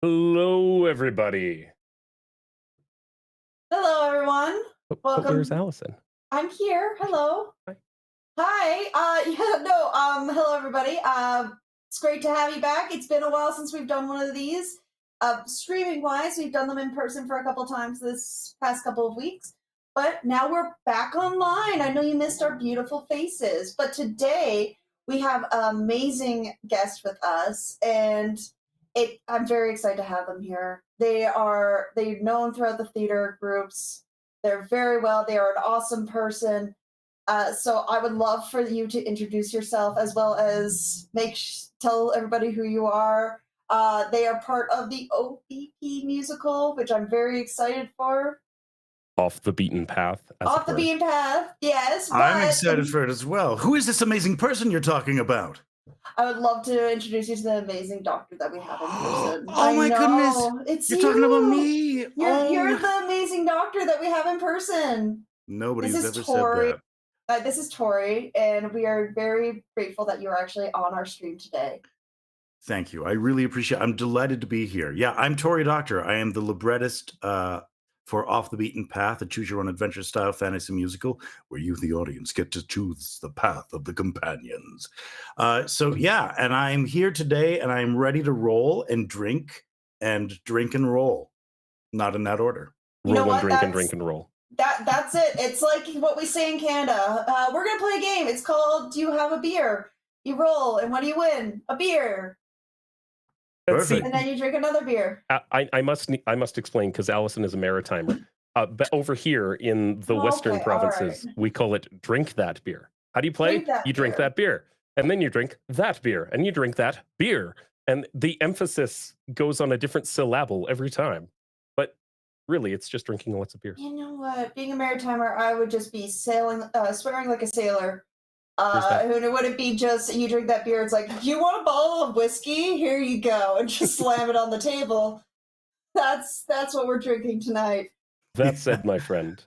Hello, everybody. Hello, everyone. Oh, where's Welcome. Allison? I'm here. Hello. Hi. Hi. Yeah, no, hello, everybody. It's great to have you back. It's been a while since we've done one of these. Streaming wise, we've done them in person for a couple times this past couple of weeks, but now we're back online. I know you missed our beautiful faces, but today we have an amazing guest with us, and I'm very excited to have them here. They're known throughout the theater groups. They're very well. They are an awesome person. So I would love for you to introduce yourself as well as tell everybody who you are. They are part of the OBP musical, which I'm very excited for. Off the beaten path, as Off it the were. beaten path, yes. I'm excited for it as well. Who is this amazing person you're talking about? I would love to introduce you to the amazing doctor that we have in person. Oh my goodness! It's You're talking about me. You're the amazing doctor that we have in person. Nobody's ever Tori. said that. This is Tori, and we are very grateful that you're actually on our stream today. Thank you. I really appreciate it. I'm delighted to be here. Yeah, I'm Tori Doctor. I am the librettist for Off the Beaten Path, a choose-your-own adventure style fantasy musical where you, the audience, get to choose the path of the companions. So yeah, and I'm here today, and I'm ready to roll and drink and roll. Not in that order. Roll and drink and roll. That's it. It's like what we say in Canada. We're gonna play a game. It's called "Do you have a beer?" You roll, and what do you win? A beer. Perfect. And then you drink another beer. I must explain, because Allison is a maritimer. But over here in the Western provinces, we call it drink that beer. How do you play? You drink that beer, and then you drink that beer, and you drink that beer, and the emphasis goes on a different syllable every time. But really, it's just drinking lots of beers. You know what? Being a maritimer, I would just be swearing like a sailor. And it wouldn't be just you drink that beer. It's like, you want a bottle of whiskey? Here you go, and just slam it on the table. That's what we're drinking tonight. That said, my friend,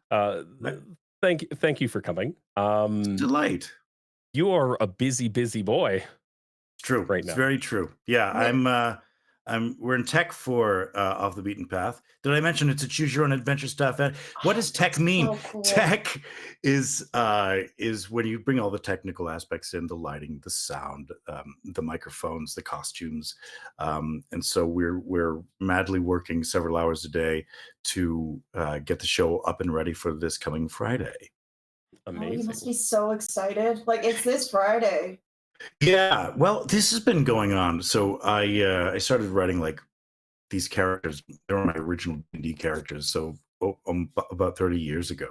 thank you for coming. Delight. You are a busy boy. True. Right now. It's very true. Yeah, we're in tech for Off the Beaten Path. Did I mention it's a choose your own adventure stuff? What does tech mean? So cool. Tech is when you bring all the technical aspects in, the lighting, the sound, the microphones, the costumes, and so we're madly working several hours a day to get the show up and ready for this coming Friday. Amazing. Oh, you must be so excited. Like, it's this Friday. Yeah, well, this has been going on. So I started writing like these characters. They were my original D&D characters. So about 30 years ago.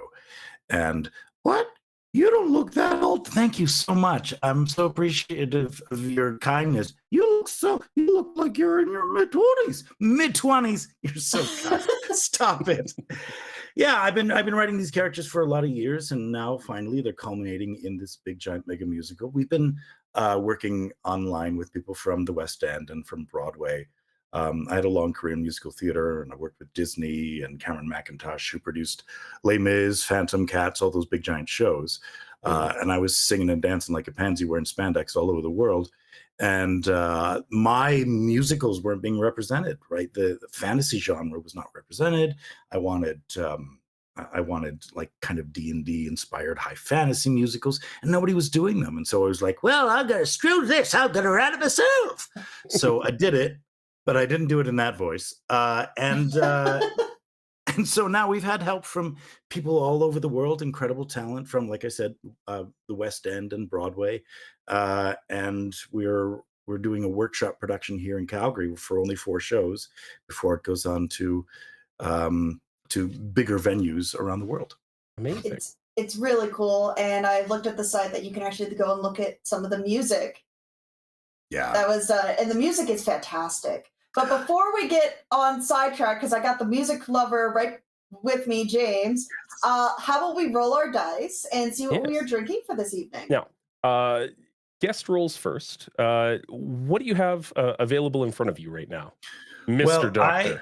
And what? You don't look that old. Thank you so much. I'm so appreciative of your kindness. You look like you're in your mid-20s. Mid-20s. You're so kind. Stop it. Yeah, I've been writing these characters for a lot of years, and now finally they're culminating in this big giant mega musical. We've been working online with people from the West End and from Broadway. I had a long career in musical theater, and I worked with Disney and Cameron McIntosh, who produced Les Mis, Phantom Cats, all those big giant shows. And I was singing and dancing like a pansy wearing spandex all over the world. And my musicals weren't being represented, right? The fantasy genre was not represented. I wanted like kind of D&D inspired high fantasy musicals, and nobody was doing them. And so I was like, well, I'm going to screw this. I'm going to write it myself. So I did it, but I didn't do it in that voice. And so now we've had help from people all over the world, incredible talent from, like I said, the West End and Broadway. And we're doing a workshop production here in Calgary for only 4 shows before it goes on to bigger venues around the world. Amazing. It's really cool, and I looked at the site that you can actually go and look at some of the music. Yeah, that was and the music is fantastic. But before we get on sidetrack, because I got the music lover right with me, James, how about we roll our dice and see what we are drinking for this evening? Now, guest rolls first. What do you have available in front of you right now, Mr. Doctor?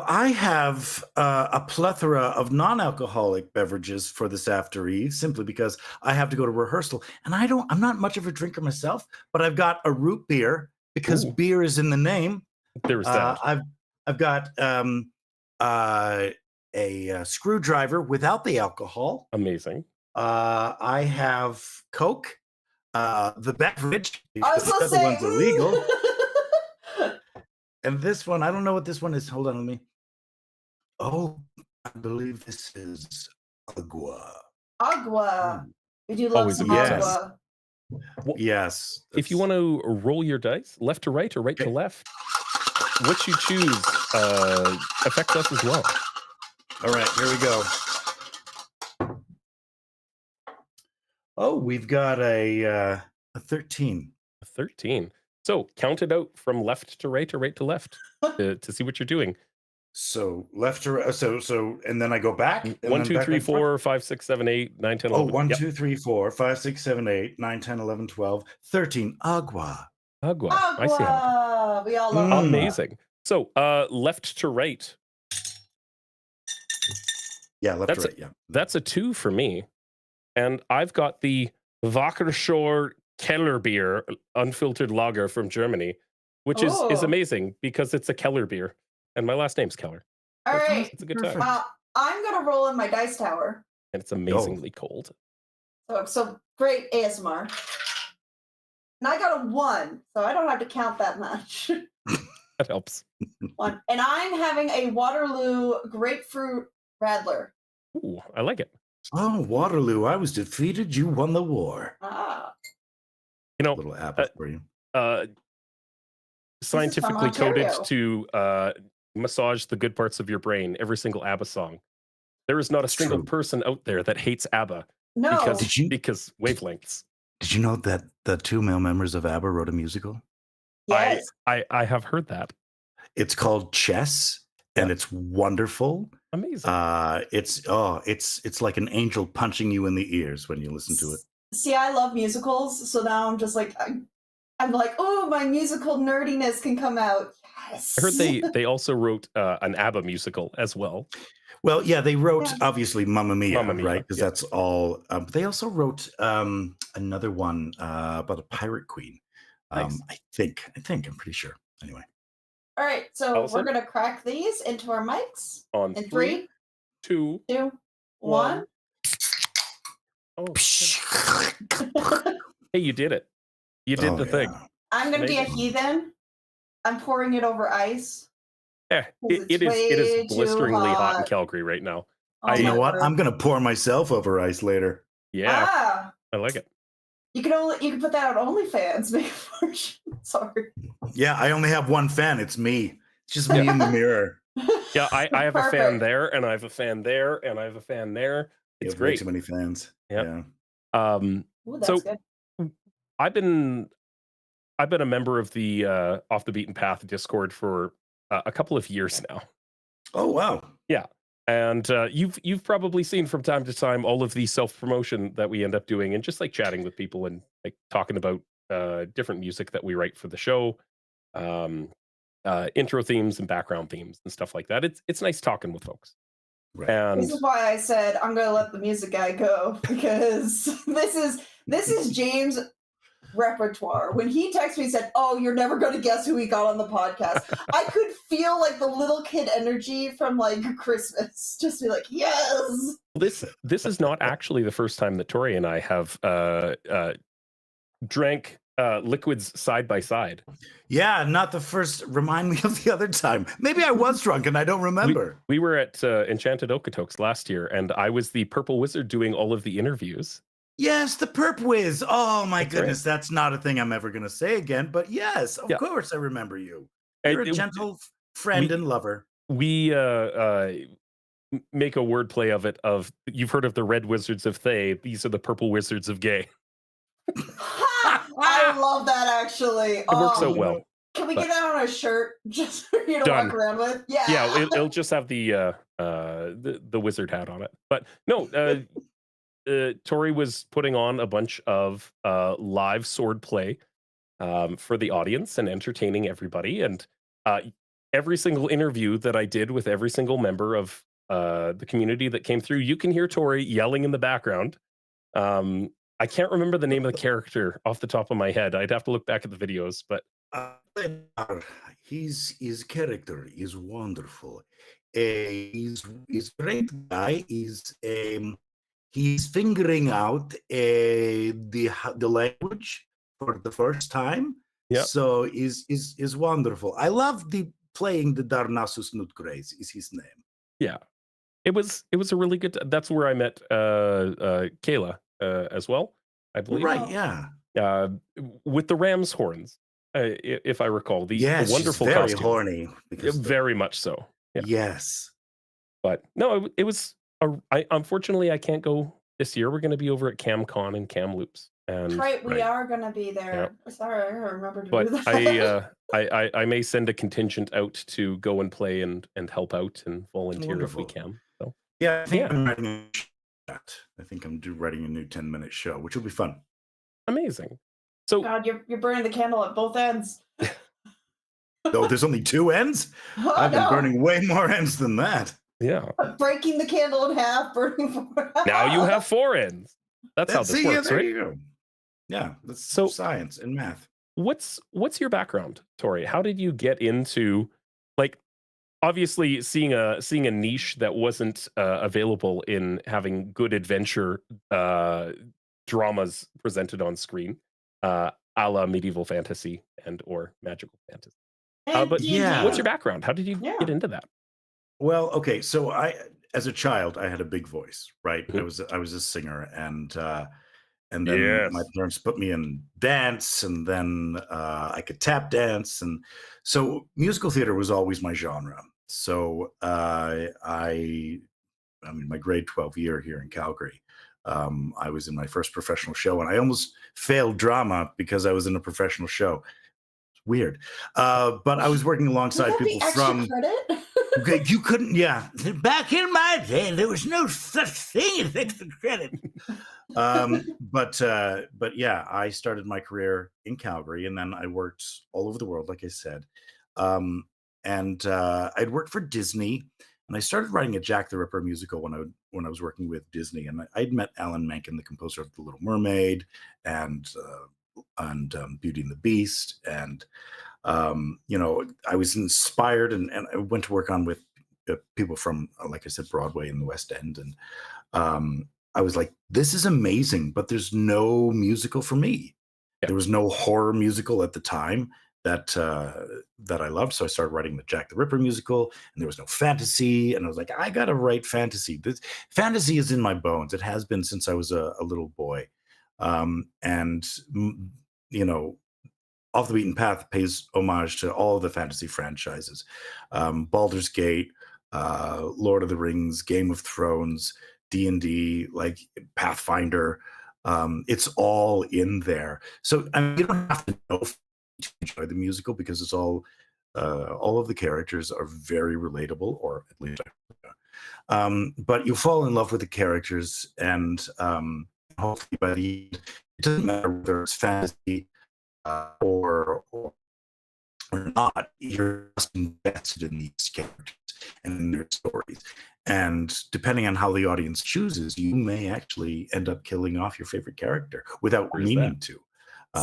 I have a plethora of non-alcoholic beverages for this after eve, simply because I have to go to rehearsal, and I'm not much of a drinker myself, but I've got a root beer because beer is in the name. There's that. I've got a screwdriver without the alcohol. Amazing. I have Coke, the beverage, I was because the gonna other say, one's illegal. And this one, I don't know what this one is. Hold on, let me. Oh, I believe this is agua. Agua. We do love Always a some good Yes. agua. Well, Yes. if you want to roll your dice, left to right or right to Okay. left, what you choose affects us as well. All right, here we go. Oh, we've got a 13. 13. So count it out from left to right or right to left to see what you're doing. So left to right. So and then I go back. And 1, then 2, back 3, and forth? 4, 5, 6, 7, 8, 9, 10, Oh, 11. 1, Yep. 2, 3, 4, 5, 6, 7, 8, 9, 10, 11, 12, 13. Agua. Agua. I see how. Agua. We all love agua. Amazing. So left to right. Yeah, left to right. Yeah. That's a 2 for me. And I've got the Wackershore Keller beer, unfiltered lager from Germany, which is amazing because it's a Keller beer. And my last name's Keller. All right. It's a good time. I'm going to roll in my dice tower. And it's amazingly cold. So great ASMR. And I got a 1, so I don't have to count that much. That helps. 1. And I'm having a Waterloo grapefruit Radler. Ooh, I like it. Oh, Waterloo, I was defeated. You won the war. Ah. You know, A little apple for you. Scientifically coded Ontario. to massage the good parts of your brain, every single ABBA song. There is not a single True. person out there that hates ABBA No. because wavelengths. Did you know that the 2 male members of ABBA wrote a musical? Yes. I have heard that. It's called Chess, and it's wonderful. Amazing. It's like an angel punching you in the ears when you listen to it. See, I love musicals, so now I'm just like, I'm like, oh, my musical nerdiness can come out. Yes. I heard they also wrote an ABBA musical as well. Well, yeah, they wrote obviously Mamma Mia, Mamma Mia, right? Because that's all. They also wrote another one about a pirate queen. Nice. I think. I'm pretty sure. Anyway. All right, so Allison? we're gonna crack these into our mics. On In 3, 2, 2, 1. Oh, hey, you did it. You did the thing. I'm gonna be a Amazing. heathen. I'm pouring it over ice. Yeah, it is blisteringly hot in Calgary right now. Oh, You know my what? word. I'm gonna pour myself over ice later. Yeah, Ah, I like it. you can put that on OnlyFans. Make a version. Sorry. Yeah, I only have one fan. It's me. It's just me in the mirror. Yeah, I have a fan Perfect. there, and I have a fan there, and I have a fan there. You It's have way great. too many fans. Yep. Yeah. Ooh, that's So good. I've been a member of the Off the Beaten Path Discord for a couple of years now. Oh wow. Yeah, and you've probably seen from time to time all of the self-promotion that we end up doing, and just like chatting with people and like talking about different music that we write for the show, intro themes and background themes and stuff like that. It's nice talking with folks. Right. And This is why I said I'm gonna let the music guy go, because this is James' repertoire. When he texted me and said, "Oh, you're never gonna guess who we got on the podcast," I could feel like the little kid energy from like Christmas. Just be like, yes. this is not actually the first time that Tori and I have drank liquids side by side. Yeah, not the first. Remind me of the other time. Maybe I was drunk and I don't remember. We were at Enchanted Okotoks last year, and I was the Purple Wizard doing all of the interviews. Yes, the Perp Whiz. Oh my That's goodness, that's not a thing I'm ever going to say again. But yes, of Yeah. course I remember you. And You're a gentle friend and lover. We make a wordplay of it. Of you've heard of the Red Wizards of Thay? These are the Purple Wizards of Gay. I love that actually. It works out well. Can we get that on a shirt just for you to Done. walk around with? Yeah. Yeah, it'll just have the wizard hat on it. But no, Tori was putting on a bunch of live sword play for the audience and entertaining everybody. And every single interview that I did with every single member of the community that came through, you can hear Tori yelling in the background. I can't remember the name of the character off the top of my head. I'd have to look back at the videos, but His character is wonderful. He's great guy. He's figuring out the language for the first time. Yeah. So is wonderful. I love the playing the Darnassus Nutgrace is his name. Yeah. It was a really good. That's where I met Kayla as well, I believe. Right? Yeah. With the ram's horns, if I recall, the Yes, wonderful she's very costume. horny. Very much so. Yeah. Yes. But no, it was. Unfortunately, I can't go this year. We're going to be over at CamCon and Kamloops, and Right, we are going to be there. Yeah. Sorry, I remember to but do that. I may send a contingent out to go and play and help out and volunteer if we can. So yeah, I think I'm writing writing a new 10-minute show, which will be fun. Amazing. So God, you're burning the candle at both ends. No, there's only 2 ends. Oh, I've been burning way more ends than that. Yeah. Breaking the candle in half, burning 4. Now you have 4 ends. That's how this works, there right? you go. Yeah, that's So science and math. What's your background, Tori? How did you get into, like, obviously seeing a niche that wasn't available in having good adventure dramas presented on screen, a la medieval fantasy and or magical fantasy. But yeah, what's your background? How did you get into that? Well, okay, so as a child, I had a big voice, right? Mhm. I was a singer, and then my parents put me in dance, and then I could tap dance, and so musical theater was always my genre. So I'm in my grade 12 year here in Calgary. I was in my first professional show, and I almost failed drama because I was in a professional show. It's weird, but I was working alongside people from. Credit? Okay, you couldn't, yeah. Back in my day, there was no such thing as extra credit. But yeah, I started my career in Calgary, and then I worked all over the world, like I said. And I'd worked for Disney, and I started writing a Jack the Ripper musical when I was working with Disney, and I'd met Alan Menken, the composer of The Little Mermaid, and Beauty and the Beast, and I was inspired, and I went to work on with people from, like I said, Broadway and the West End, and I was like, this is amazing, but there's no musical for me. Yeah. There was no horror musical at the time that I loved, so I started writing the Jack the Ripper musical, and there was no fantasy, and I was like, I gotta write fantasy. Fantasy is in my bones. It has been since I was a little boy, and Off the Beaten Path pays homage to all the fantasy franchises. Baldur's Gate, Lord of the Rings, Game of Thrones, D&D, like Pathfinder. It's all in there. So you don't have to know to enjoy the musical, because it's all of the characters are very relatable, or at least but you fall in love with the characters, and hopefully by the end, it doesn't matter whether it's fantasy or not, you're just invested in these characters and in their stories. And depending on how the audience chooses, you may actually end up killing off your favorite character without meaning to.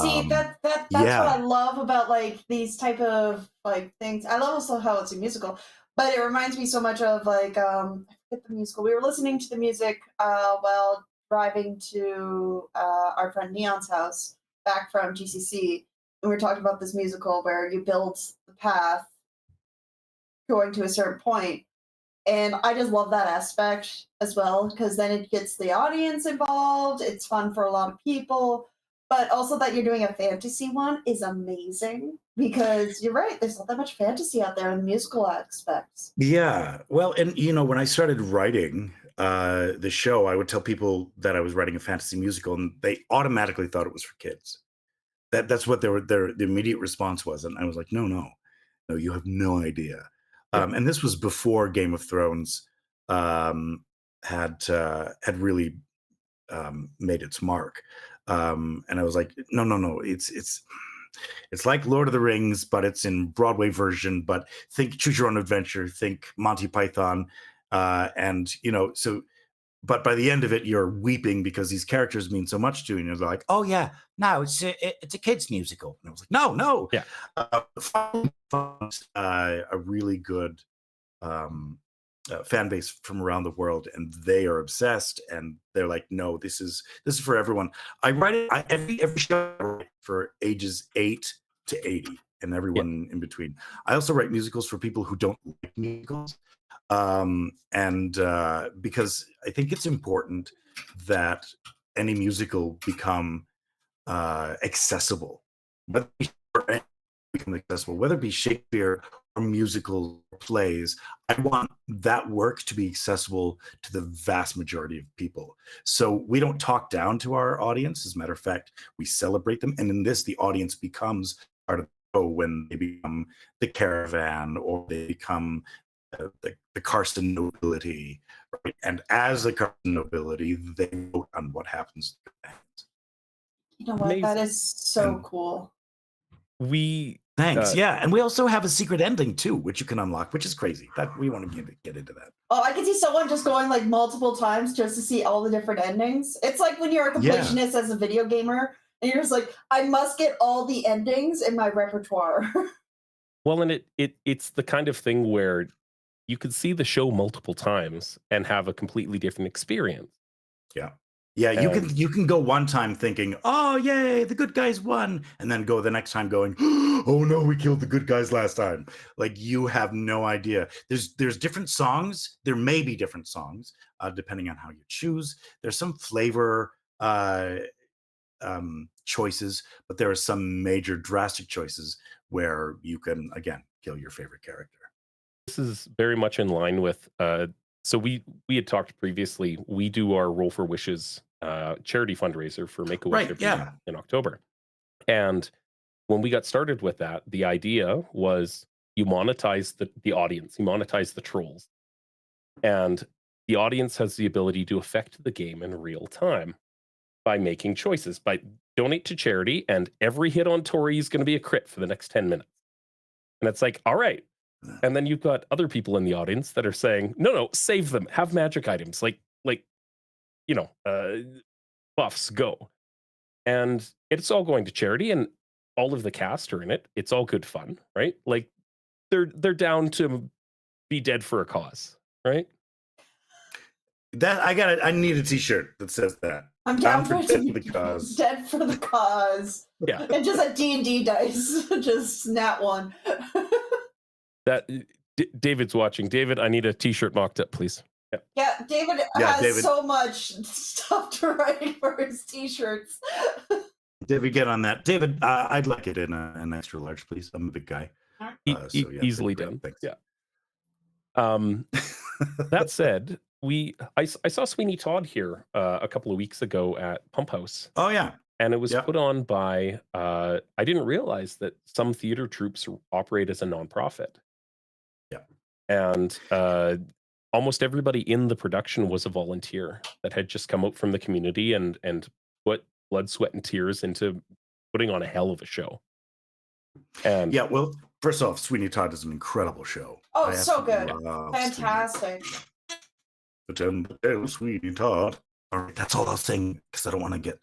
See, that's what I love about like these type of like things. I love also how it's a musical, but it reminds me so much of like I forget the musical. We were listening to the music while driving to our friend Neon's house back from GCC, and we were talking about this musical where you build the path going to a certain point. And I just love that aspect as well, because then it gets the audience involved. It's fun for a lot of people. But also that you're doing a fantasy one is amazing, because you're right, there's not that much fantasy out there in the musical aspects. Yeah. Well, and when I started writing the show, I would tell people that I was writing a fantasy musical, and they automatically thought it was for kids. That's what the immediate response was. And I was like, no, you have no idea. And this was before Game of Thrones had really made its mark. And I was like, no, it's like Lord of the Rings, but it's in Broadway version. But think Choose Your Own Adventure, think Monty Python, and so but by the end of it, you're weeping because these characters mean so much to you. And you're like, oh yeah, no, it's a kids musical. And I was like, no. Yeah. A really good fan base from around the world, and they are obsessed, and they're like, no, this is for everyone. I write it every show I write for ages 8 to 80 and everyone in between. I also write musicals for people who don't like musicals, and because I think it's important that any musical become accessible, whether it be Shakespeare or musicals or plays. I want that work to be accessible to the vast majority of people. So we don't talk down to our audience. As a matter of fact, we celebrate them. And in this, the audience becomes part of the show when they become the Caravan or they become the Carson nobility, right? And as the Carson nobility, they vote on what happens. You know what? Amazing. That is so cool. Thanks. Yeah, and we also have a secret ending too, which you can unlock, which is crazy. That we want to get into that. Oh, I can see someone just going like multiple times just to see all the different endings. It's like when you're a completionist as a video gamer, and you're just like, I must get all the endings in my repertoire. Well, and it's the kind of thing where you could see the show multiple times and have a completely different experience. Yeah, you can go one time thinking, oh yay, the good guys won, and then go the next time going, oh no, we killed the good guys last time. Like, you have no idea. There's different songs. There may be different songs depending on how you choose. There's some flavor choices, but there are some major drastic choices where you can again kill your favorite character. This is very much in line with so we had talked previously. We do our Roll for Wishes charity fundraiser for Make-A-Wish in October. And when we got started with that, the idea was you monetize the audience, you monetize the trolls. And the audience has the ability to affect the game in real time by making choices, by donate to charity, and every hit on Tori is going to be a crit for the next 10 minutes. And it's like, all right. And then you've got other people in the audience that are saying, no, save them, have magic items, like buffs, go. And it's all going to charity, and all of the cast are in it. It's all good fun, right? Like they're down to be dead for a cause, right? That I need a t-shirt that says that. I'm down for the cause. Dead for the cause. Yeah. And just a D&D dice. Just snap one. That David's watching. David, I need a t-shirt mocked up, please. Yeah, David has so much stuff to write for his t-shirts. David, get on that. David, I'd like it in an extra large, please. I'm a big guy. Easily done. Thanks. Yeah. That said, I saw Sweeney Todd here a couple of weeks ago at Pump House. Oh yeah. And it was put on by I didn't realize that some theater troupes operate as a nonprofit. Yeah. And almost everybody in the production was a volunteer that had just come out from the community and put blood, sweat, and tears into putting on a hell of a show. And yeah, well, first off, Sweeney Todd is an incredible show. Oh, so good. Fantastic. Sweeney Todd. All right, that's all I'll sing because I don't want to get.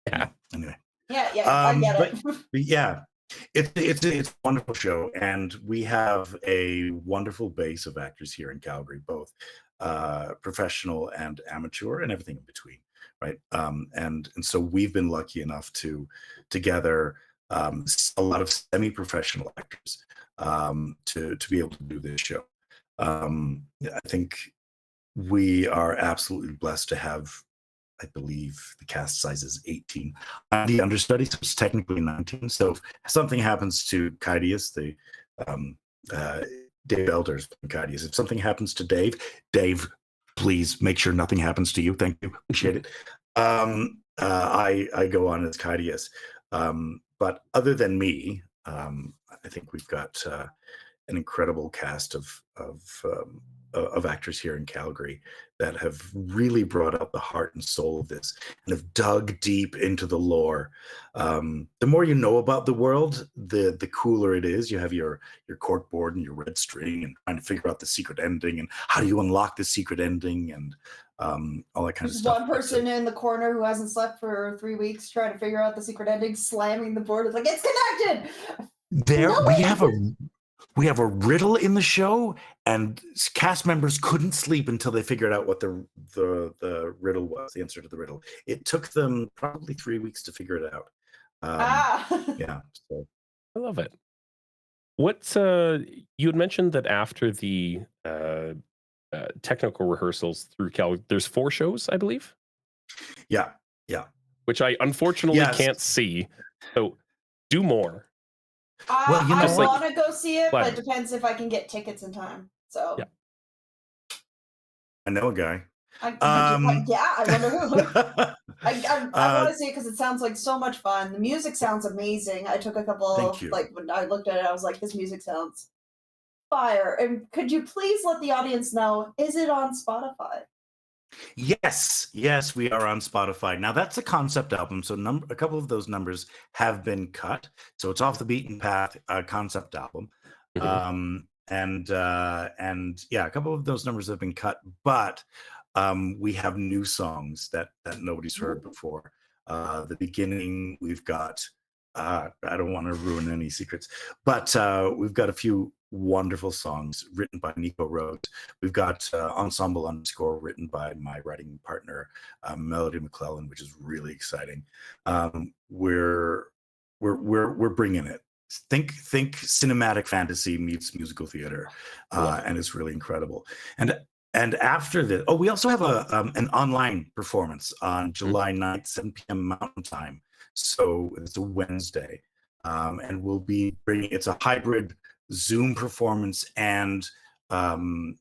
Yeah. Anyway. Yeah, I get it. But yeah, it's a wonderful show, and we have a wonderful base of actors here in Calgary, both professional and amateur, and everything in between, right? And so we've been lucky enough to gather a lot of semi-professional actors to be able to do this show. I think we are absolutely blessed to have, I believe the cast size is 18. I'm the understudy, so it's technically 19. So if something happens to Kydius, Dave Elders from Kydius, if something happens to Dave, please make sure nothing happens to you. Thank you. Appreciate it. I go on as Kydius. But other than me, I think we've got an incredible cast of of actors here in Calgary that have really brought out the heart and soul of this and have dug deep into the lore. The more you know about the world, the cooler it is. You have your cork board and your red string and trying to figure out the secret ending and how do you unlock the secret ending and all that kind of stuff. One person in the corner who hasn't slept for 3 weeks trying to figure out the secret ending, slamming the board. It's like, it's connected. We have a riddle in the show, and cast members couldn't sleep until they figured out what the riddle was, the answer to the riddle. It took them probably 3 weeks to figure it out. Yeah. So. I love it. What you had mentioned that after the technical rehearsals through Cal, there's 4 shows, I believe. Yeah. Which I unfortunately can't see. So do more. Well, I want to go see it, but it depends if I can get tickets in time. So yeah. I know a guy. I wonder who. I want to see it because it sounds like so much fun. The music sounds amazing. I took a couple when I looked at it, I was like, this music sounds fire. And could you please let the audience know, is it on Spotify? Yes, we are on Spotify. Now that's a concept album, so a couple of those numbers have been cut. So it's Off the Beaten Path concept album. And a couple of those numbers have been cut, but we have new songs that nobody's heard before. The beginning, we've got I don't want to ruin any secrets, but we've got a few wonderful songs written by Nico Rhodes. We've got Ensemble Underscore written by my writing partner, Melody McClellan, which is really exciting. We're bringing it. Think cinematic fantasy meets musical theater, and it's really incredible. And after this, we also have an online performance on July 9th, 7 p.m. Mountain Time. So it's a Wednesday, and we'll be bringing. It's a hybrid Zoom performance, and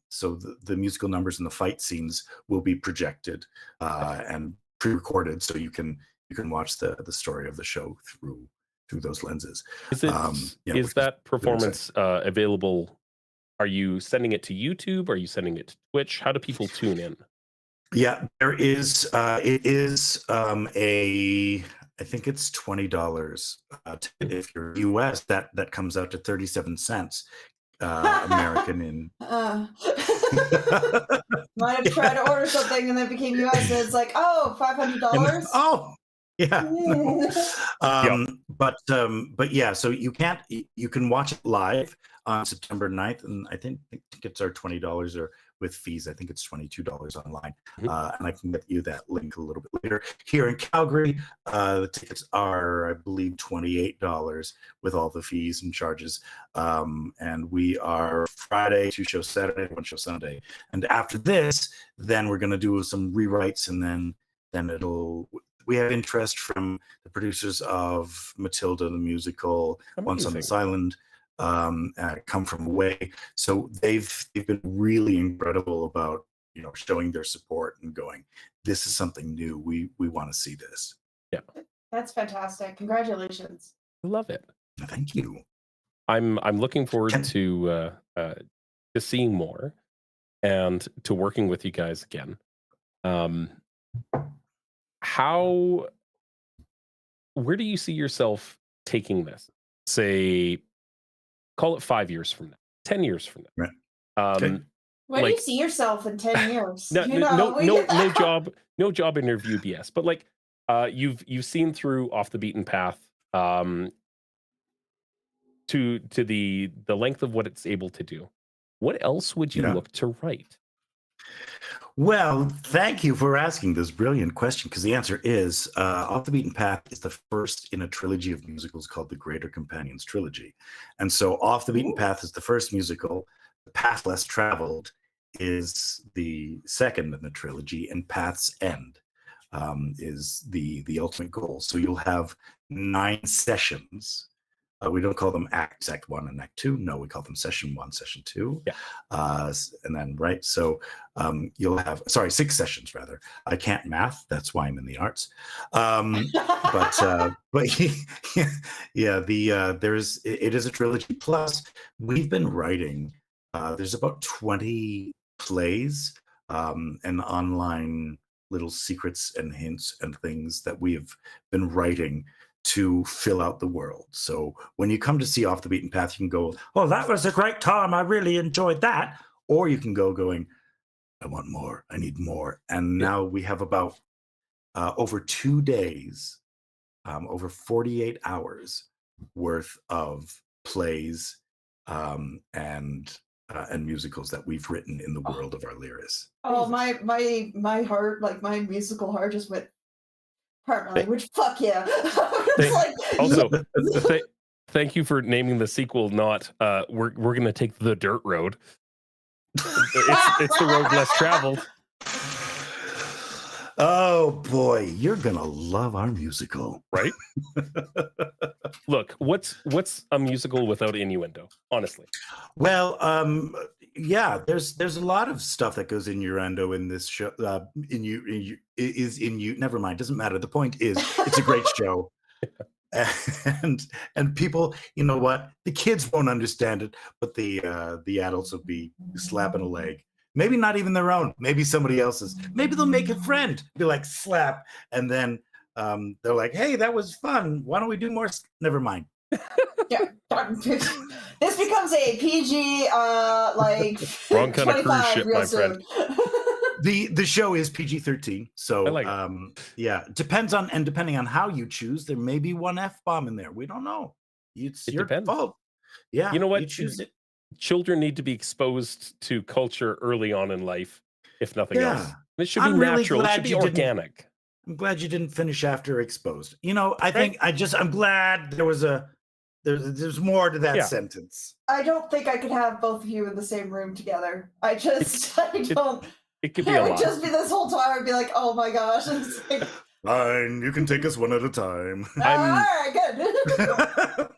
so the musical numbers and the fight scenes will be projected and pre-recorded, so you can watch the story of the show through those lenses. Is that performance available? Are you sending it to YouTube? Are you sending it to Twitch? How do people tune in? Yeah, there is. It is I think it's $20. If you're US, that comes out to 37 cents American in. Might have tried to order something and then became US, and it's like, $500. Yeah. But yeah, so you can watch it live on September 9th, and I think tickets are $20 or with fees, I think it's $22 online. And I can get you that link a little bit later. Here in Calgary, the tickets are, I believe, $28 with all the fees and charges. And we are Friday, 2 shows Saturday, 1 show Sunday. And after this, then we're going to do some rewrites, and then we have interest from the producers of Matilda the musical, Once on This Island, Come From Away. So they've been really incredible about showing their support and going, this is something new. We want to see this. Yeah, that's fantastic. Congratulations. I love it. Thank you. I'm looking forward to seeing more and to working with you guys again. Where do you see yourself taking this? Say, call it 5 years from now, 10 years from now. Right. Where do you see yourself in 10 years? No job interview BS, but you've seen through Off the Beaten Path to the length of what it's able to do. What else would you look to write? Well, thank you for asking this brilliant question, because the answer is Off the Beaten Path is the first in a trilogy of musicals called the Greater Companions Trilogy. And so Off the Beaten Path is the first musical. The Path Less Traveled is the second in the trilogy, and Path's End is the ultimate goal. So you'll have 9 sessions. We don't call them acts, Act 1 and Act 2. No, we call them Session 1, Session 2. Yeah. And then, right, so you'll have, 6 sessions, rather. I can't math. That's why I'm in the arts. It is a trilogy. Plus, we've been writing, there's about 20 plays and online little secrets and hints and things that we have been writing to fill out the world. So when you come to see Off the Beaten Path, you can go, oh, that was a great time. I really enjoyed that. Or you can go going, I want more. I need more. And now we have about over 2 days, over 48 hours worth of plays and musicals that we've written in the world of our lyrics. Oh, my heart, like my musical heart, just went partner language. Fuck yeah! Also, thank you for naming the sequel. Not we're gonna take the dirt road. It's the road less traveled. Oh boy, you're gonna love our musical, right? Look, what's a musical without innuendo? Honestly, well, yeah, there's a lot of stuff that goes innuendo in this show. Never mind, doesn't matter. The point is, it's a great show, and people, you know what? The kids won't understand it, but the adults will be slapping a leg. Maybe not even their own. Maybe somebody else's. Maybe they'll make a friend. Be like, slap. And then they're like, hey, that was fun. Why don't we do more? Never mind. Yeah. This becomes a PG, like, wrong kind of cruise ship, my friend. The show is PG-13. So, I like it. Yeah, depending on how you choose, there may be one F-bomb in there. We don't know. It your depends. fault. Yeah, you know what? You choose it. Children need to be exposed to culture early on in life, if nothing else. It should be really natural. It should be organic. I'm glad you didn't finish after exposed. You know, I'm glad there's more to that sentence. I don't think I could have both of you in the same room together. I don't. It could be a lot. It would just be this whole time. I'd be like, oh my gosh. Like, fine, you can take us one at a time. All right, good.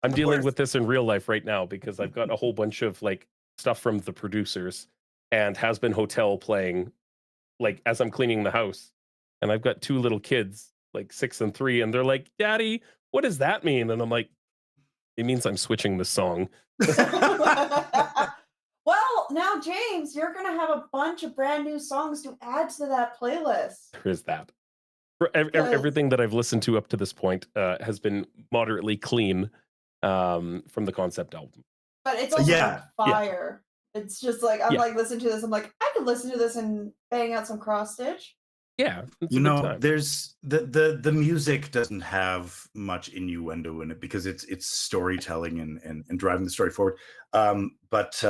I'm dealing with this in real life right now because I've got a whole bunch of like stuff from the producers and Has Been Hotel playing like as I'm cleaning the house. And I've got 2 little kids, like 6 and 3, and they're like, Daddy, what does that mean? And I'm like, it means I'm switching the song. Well, now, James, you're going to have a bunch of brand new songs to add to that playlist. There's that. Everything that I've listened to up to this point has been moderately clean. From the concept album, but it's also fire. It's just like I'm like listening to this. I'm like I could listen to this and bang out some cross stitch. Yeah, you know, there's the music doesn't have much innuendo in it because it's storytelling and driving the story forward. But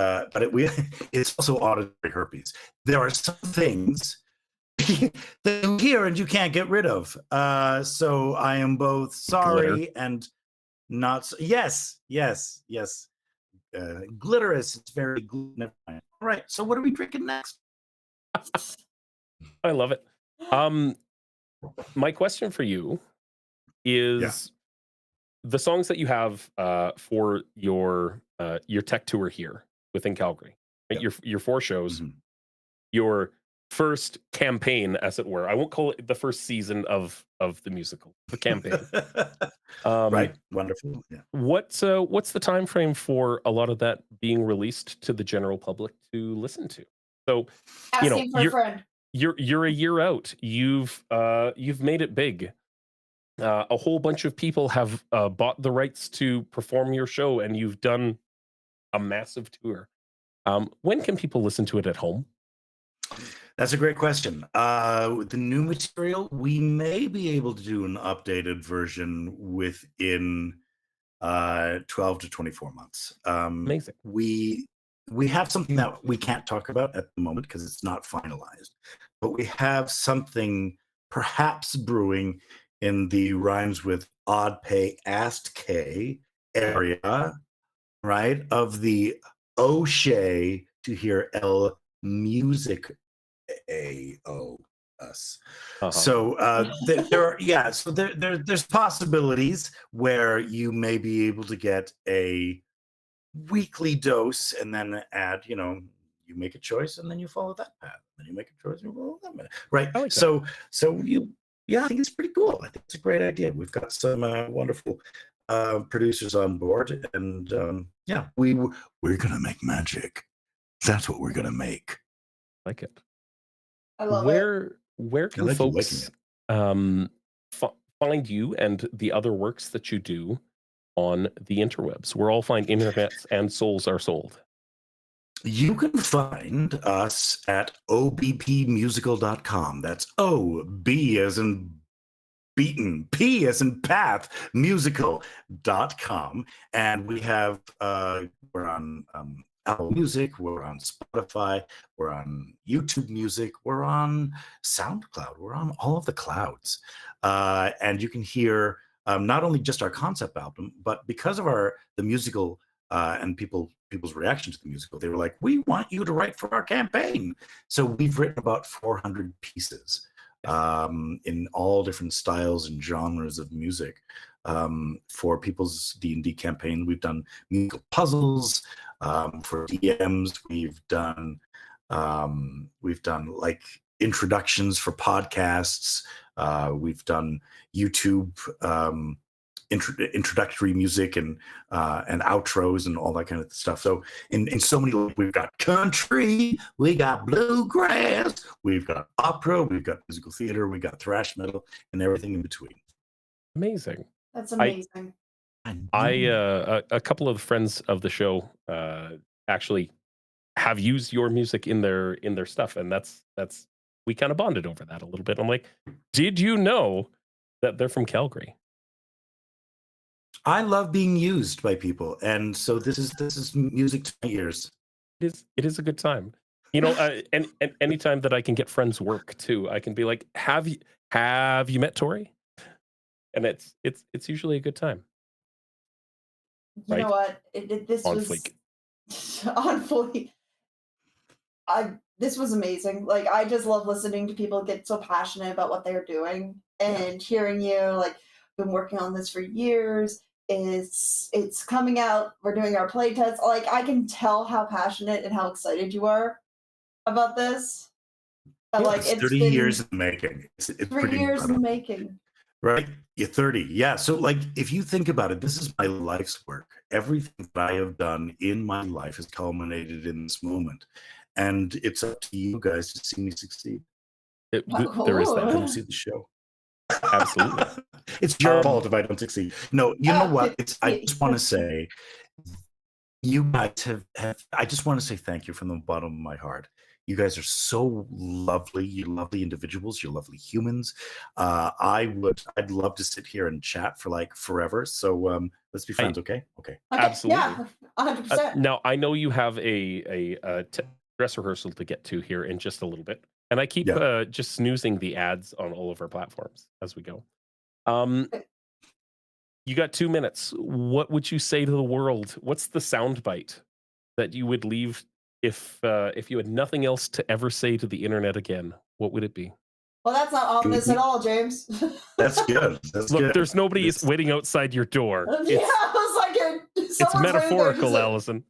it's also auditory herpes. There are some things that you hear and you can't get rid of. So I am both sorry and not so, yes. Glitterous. It's very never mind. All right. So what are we drinking next? I love it. My question for you is the songs that you have for your tech tour here within Calgary, right? Your 4 shows, your first campaign, as it were. I won't call it the first season of the musical, the campaign. Right, wonderful. Yeah. What's the time frame for a lot of that being released to the general public to listen to? So, asking for a friend. You're a year out. You've made it big. A whole bunch of people have bought the rights to perform your show, and you've done a massive tour. When can people listen to it at home? That's a great question. With the new material, we may be able to do an updated version within 12 to 24 months. Amazing. We have something that we can't talk about at the moment because it's not finalized, but we have something perhaps brewing in the rhymes with odd pay asked K area, right? Of the O'Shea to hear L music A-O us. So there's possibilities where you may be able to get a weekly dose and then add, you make a choice and then you follow that path. Then you make a choice and you follow that path. Right. I like so I think it's pretty cool. I think it's a great idea. We've got some wonderful producers on board and we're gonna make magic. That's what we're gonna make. Like it. I love it. Where I can like you liking folks it. find you and the other works that you do on the interwebs, where all fine internets and souls are sold? You can find us at obpmusical.com. That's O-B as in beaten, P as in path, musical.com. And we have, we're on Apple Music, we're on Spotify, we're on YouTube Music, we're on SoundCloud, we're on all of the clouds. And you can hear not only just our concept album, but because of the musical and people's reaction to the musical, they were like, we want you to write for our campaign. So we've written about 400 pieces in all different styles and genres of music for people's D&D campaign. We've done musical puzzles for DMs. We've done like introductions for podcasts. We've done YouTube introductory music and outros and all that kind of stuff. So in so many, we've got country, we got bluegrass, we've got opera, we've got musical theater, we got thrash metal, and everything in between. Amazing. That's amazing. A couple of friends of the show actually have used your music in their stuff, and that's we kind of bonded over that a little bit. I'm like, did you know that they're from Calgary? I love being used by people, and so this is music to my ears. It is a good time. You know, and anytime that I can get friends work too, I can be like, have you met Tori? And it's usually a good time. You know what? This On was fleek. on fleek. This was amazing. Like, I just love listening to people get so passionate about what they're doing, and hearing you, like, been working on this for years. It's coming out. We're doing our play test. Like, I can tell how passionate and how excited you are about this. Like, it's 30 been years in the making. It's 3 years in the making. Right? You're 30. Yeah. So, like, if you think about it, this is my life's work. Everything that I have done in my life has culminated in this moment. And it's up to you guys to see me succeed. There is that. Come see the show. Absolutely. It's your fault if I don't succeed. No, you know what? I just want to say, you guys have I just want to say thank you from the bottom of my heart. You guys are so lovely. You're lovely individuals. You're lovely humans. I'd love to sit here and chat for like forever. So let's be friends, okay? Okay. Absolutely. Yeah, 100%. Now, I know you have a dress rehearsal to get to here in just a little bit, and I keep just snoozing the ads on all of our platforms as we go. You got 2 minutes. What would you say to the world? What's the soundbite that you would leave if you had nothing else to ever say to the internet again? What would it be? Well, that's not ominous at all, James. That's good. That's Look, good. there's nobody waiting outside your door. Yeah, I was like, It's metaphorical, Allison.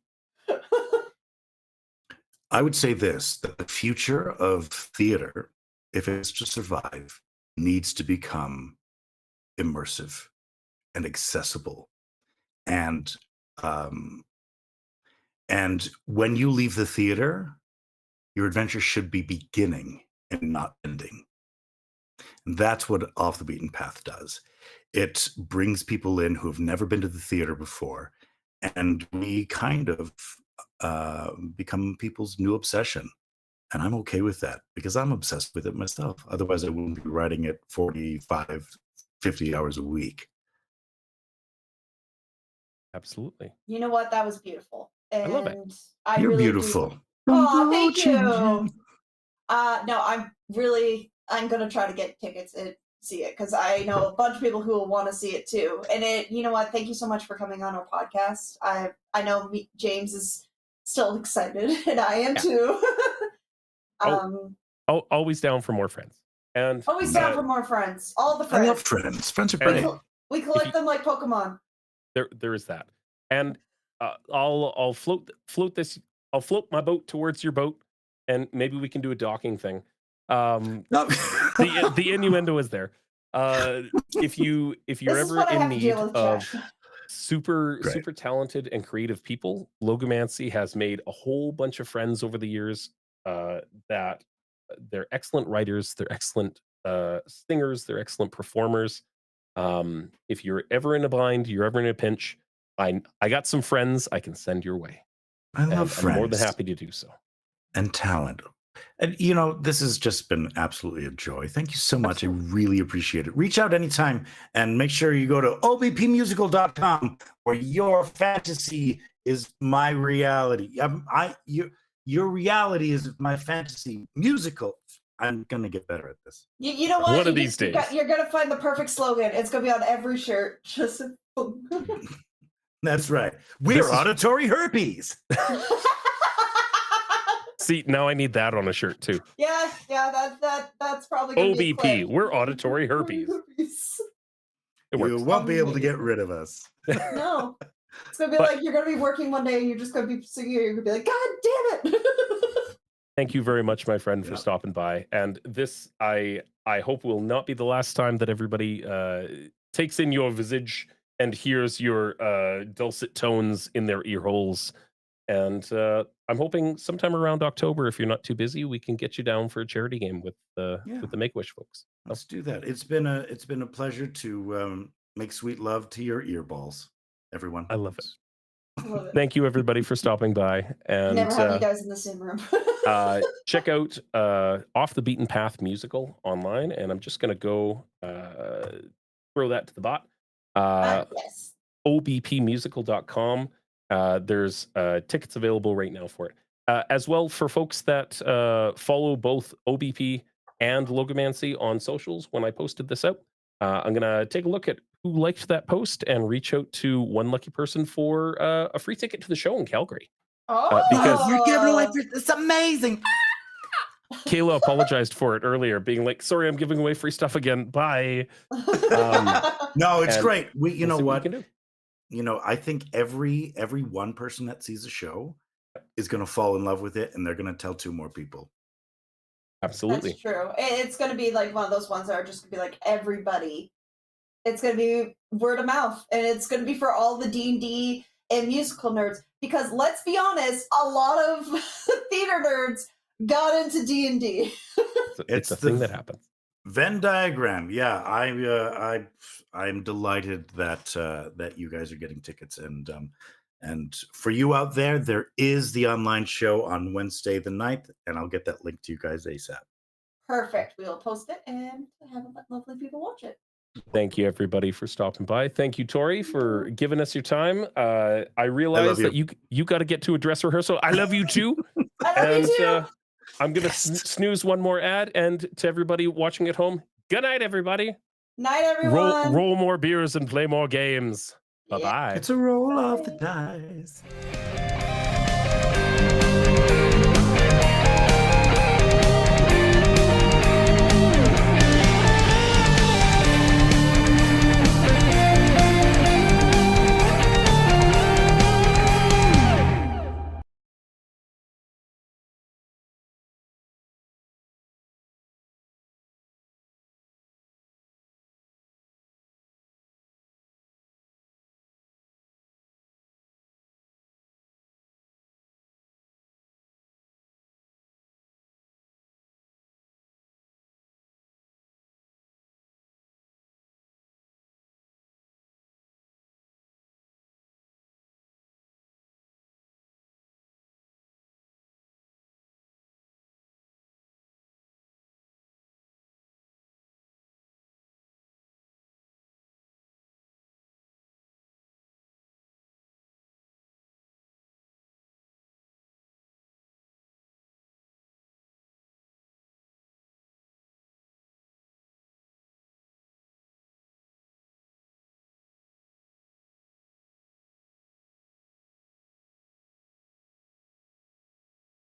I would say this, that the future of theater, if it's to survive, needs to become immersive and accessible. And when you leave the theater, your adventure should be beginning and not ending. And that's what Off the Beaten Path does. It brings people in who have never been to the theater before, and we kind of become people's new obsession. And I'm okay with that because I'm obsessed with it myself. Otherwise, I wouldn't be writing it 45, 50 hours a week. Absolutely. You know what? That was beautiful. And I love it. You're really beautiful. Oh, thank you. No, I'm going to try to get tickets and see it because I know a bunch of people who will want to see it too. And you know what? Thank you so much for coming on our podcast. I know James is still excited, and I am too. Always down for more friends. And always down for more friends. All the friends. I love friends. Friends are great. We collect them like Pokemon. There is that. And I'll float this. I'll float my boat towards your boat, and maybe we can do a docking thing. The innuendo is there. If you're ever in need of super Great. super talented and creative people. Logomancy has made a whole bunch of friends over the years that they're excellent writers, they're excellent singers, they're excellent performers. If you're ever in a bind, you're ever in a pinch, I got some friends I can send your way. I love And friends. I'm more than happy to do so. And talent. And, you know, this has just been absolutely a joy. Thank you so much. Absolutely. I really appreciate it. Reach out anytime and make sure you go to obpmusical.com where your fantasy is my reality. Your reality is my fantasy musical. I'm going to get better at this. You know what? One of these days. You're going to find the perfect slogan. It's going to be on every shirt. Just That's right. We're auditory herpes. See, now I need that on a shirt too. Yeah, that's probably going to be a OBP, clip. we're auditory herpes. It works. You won't be able to get rid of us. No. It's going to be like you're going to be working one day and you're just going to be singing. You're going to be like, God damn it. Thank you very much, my friend, for stopping by. And this, I hope, will not be the last time that everybody takes in your visage and hears your dulcet tones in their ear holes. And I'm hoping sometime around October, if you're not too busy, we can get you down for a charity game with the Make-A-Wish folks. Let's do that. It's been a pleasure to make sweet love to your earballs, everyone. I love it. Thank you, everybody, for stopping by. And never have you guys in the same room. check out Off the Beaten Path musical online, and I'm just going to go throw that to the bot. Yes. obpmusical.com. There's tickets available right now for it. As well, for folks that follow both OBP and Logomancy on socials, when I posted this out, I'm going to take a look at who liked that post and reach out to one lucky person for a free ticket to the show in Calgary. Because you're giving away, it's amazing. Kayla apologized for it earlier, being like, sorry, I'm giving away free stuff again. Bye. No, it's great. You know what? You know, I think every one person that sees a show is going to fall in love with it, and they're going to tell 2 more people. Absolutely. That's true. It's going to be like one of those ones that are just going to be like everybody. It's going to be word of mouth, and it's going to be for all the D&D and musical nerds. Because let's be honest, a lot of theater nerds got into D&D. It's a thing that happens. Venn diagram. Yeah, I'm delighted that you guys are getting tickets, and for you out there is the online show on Wednesday the 9th, and I'll get that link to you guys ASAP. Perfect. We'll post it and have lovely people watch it. Thank you, everybody, for stopping by. Thank you, Tori, for giving us your time. I realize that you got to get to a dress rehearsal. I love you too. I love you too. I'm gonna snooze one more ad, and to everybody watching at home, good night, everybody. Night, everyone. Roll more beers and play more games. Bye bye. It's a roll of the dice.